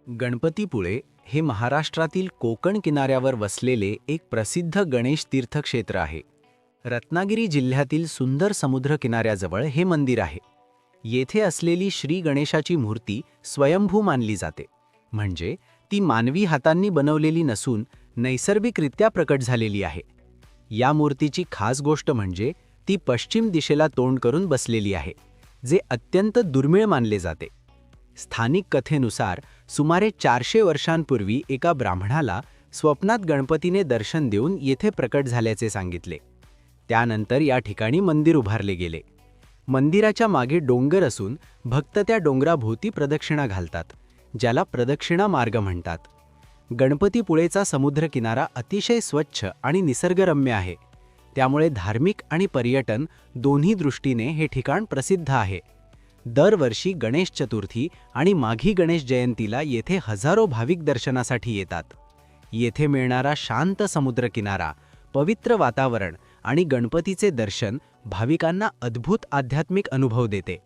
गणपतीपुळे हे महाराष्ट्रातील कोकण किनाऱ्यावर वसलेले एक प्रसिद्ध गणेश तीर्थक्षेत्र आहे. रत्नागिरी जिल्ह्यातील सुंदर समुद्र किनाऱ्याजवळ हे मंदिर आहे. येथे असलेली श्री गणेशाची मूर्ती स्वयंभू मानली जाते, म्हणजे ती मानवी हातांनी बनवलेली नसून नैसर्गिकरित्या प्रकट झालेली आहे. या मूर्तीची खास गोष्ट म्हणजे ती पश्चिम दिशेला तोंड करून बसलेली आहे, जे अत्यंत दुर्मिळ मानले जाते. स्थानिक कथेनुसार सुमारे 400 वर्षांपूर्वी एका ब्राह्मणाला स्वप्नात गणपतीने दर्शन देऊन येथे प्रकट झाल्याचे सांगितले. त्यानंतर या ठिकाणी मंदिर उभारले गेले. मंदिराच्या मागे डोंगर असून भक्त त्या डोंगराभोवती प्रदक्षिणा घालतात, ज्याला प्रदक्षिणा मार्ग म्हणतात. गणपतीपुळेचा समुद्रकिनारा अतिशय स्वच्छ आणि निसर्गरम्य आहे, त्यामुळे धार्मिक आणि पर्यटन दोन्ही दृष्टीने हे ठिकाण प्रसिद्ध आहे. दरवर्षी गणेश चतुर्थी आणि माघी गणेश जयंतीला येथे हजारो भाविक दर्शनासाठी येतात. येथे मिळणारा शांत समुद्रकिनारा, पवित्र वातावरण आणि गणपतीचे दर्शन भाविकांना अद्भुत आध्यात्मिक अनुभव देते.